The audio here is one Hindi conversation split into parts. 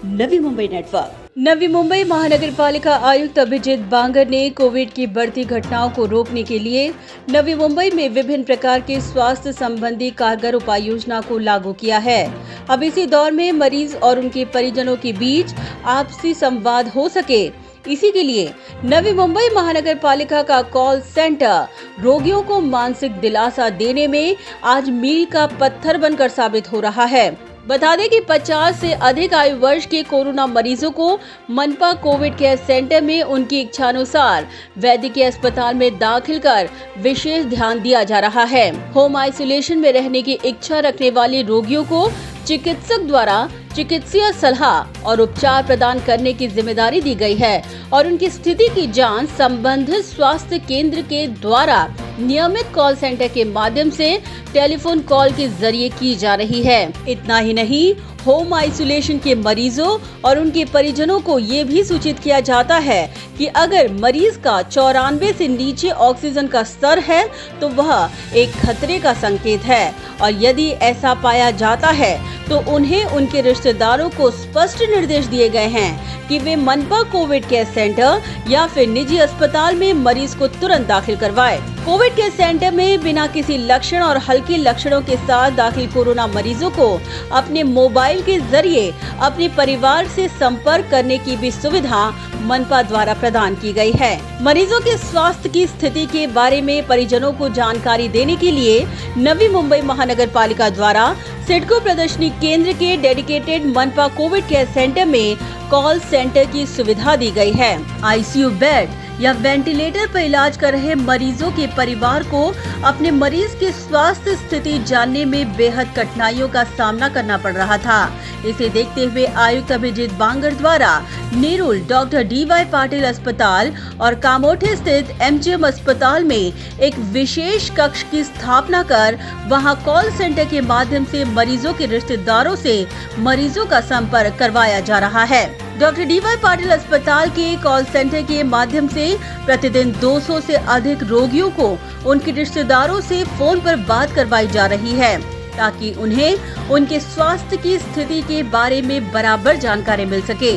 नवी मुंबई नेटवर्क। नवी मुंबई महानगर पालिका आयुक्त अभिजीत बांगर ने कोविड की बढ़ती घटनाओं को रोकने के लिए नवी मुंबई में विभिन्न प्रकार के स्वास्थ्य संबंधी कारगर उपाय योजना को लागू किया है। अब इसी दौर में मरीज और उनके परिजनों के बीच आपसी संवाद हो सके, इसी के लिए नवी मुंबई महानगर पालिका का कॉल सेंटर रोगियों को मानसिक दिलासा देने में आज मील का पत्थर बनकर साबित हो रहा है। बता दें कि 50 से अधिक आयु वर्ष के कोरोना मरीजों को मनपा कोविड केयर सेंटर में उनकी इच्छानुसार वैद्यकीय अस्पताल में दाखिल कर विशेष ध्यान दिया जा रहा है। होम आइसोलेशन में रहने की इच्छा रखने वाले रोगियों को चिकित्सक द्वारा चिकित्सीय सलाह और उपचार प्रदान करने की जिम्मेदारी दी गई है और उनकी स्थिति की जांच संबंधित स्वास्थ्य केंद्र के द्वारा नियमित कॉल सेंटर के माध्यम से टेलीफोन कॉल के जरिए की जा रही है। इतना ही नहीं, होम आइसोलेशन के मरीजों और उनके परिजनों को ये भी सूचित किया जाता है कि अगर मरीज का 94 से नीचे ऑक्सीजन का स्तर है तो वह एक खतरे का संकेत है और यदि ऐसा पाया जाता है तो उन्हें उनके रिश्तेदारों को स्पष्ट निर्देश दिए गए हैं कि वे मनपा कोविड केयर सेंटर या फिर निजी अस्पताल में मरीज को तुरंत दाखिल करवाएं। कोविड केयर सेंटर में बिना किसी लक्षण और हल्के लक्षणों के साथ दाखिल कोरोना मरीजों को अपने मोबाइल के जरिए अपने परिवार से संपर्क करने की भी सुविधा मनपा द्वारा प्रदान की गई है। मरीजों के स्वास्थ्य की स्थिति के बारे में परिजनों को जानकारी देने के लिए नवी मुंबई महानगर पालिका द्वारा सिडको प्रदर्शनी केंद्र के डेडिकेटेड मनपा कोविड केयर सेंटर में कॉल सेंटर की सुविधा दी गई है। आईसीयू बेड या वेंटिलेटर पर इलाज कर रहे मरीजों के परिवार को अपने मरीज की स्वास्थ्य स्थिति जानने में बेहद कठिनाइयों का सामना करना पड़ रहा था। इसे देखते हुए आयुक्त अभिजीत बांगर द्वारा नेरुल डॉक्टर DY पाटिल अस्पताल और कामोठे स्थित MGM अस्पताल में एक विशेष कक्ष की स्थापना कर वहां कॉल सेंटर के माध्यम से मरीजों के रिश्तेदारों से मरीजों का संपर्क करवाया जा रहा है। डॉक्टर DY पाटिल अस्पताल के कॉल सेंटर के माध्यम से प्रतिदिन 200 से अधिक रोगियों को उनके रिश्तेदारों से फोन पर बात करवाई जा रही है ताकि उन्हें उनके स्वास्थ्य की स्थिति के बारे में बराबर जानकारी मिल सके।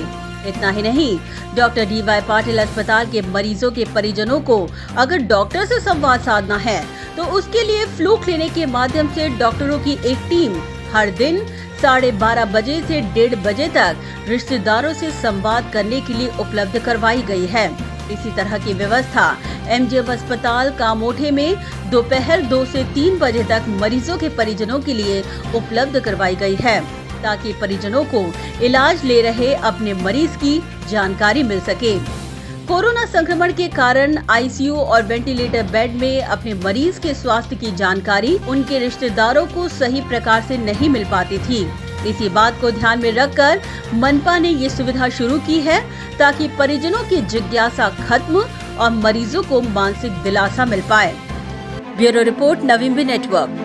इतना ही नहीं, डॉक्टर DY पाटिल अस्पताल के मरीजों के परिजनों को अगर डॉक्टर से संवाद साधना है तो उसके लिए फ्लू क्लिनिक के माध्यम से डॉक्टरों की एक टीम हर दिन 12:30 बजे से 1:30 बजे तक रिश्तेदारों से संवाद करने के लिए उपलब्ध करवाई गई है। इसी तरह की व्यवस्था MGM अस्पताल कामोठे में दोपहर 2 से 3 बजे तक मरीजों के परिजनों के लिए उपलब्ध करवाई गई है ताकि परिजनों को इलाज ले रहे अपने मरीज की जानकारी मिल सके। कोरोना संक्रमण के कारण आईसीयू और वेंटिलेटर बेड में अपने मरीज के स्वास्थ्य की जानकारी उनके रिश्तेदारों को सही प्रकार से नहीं मिल पाती थी। इसी बात को ध्यान में रखकर मनपा ने ये सुविधा शुरू की है ताकि परिजनों की जिज्ञासा खत्म और मरीजों को मानसिक दिलासा मिल पाए। Bureau report, Navi Mumbai network.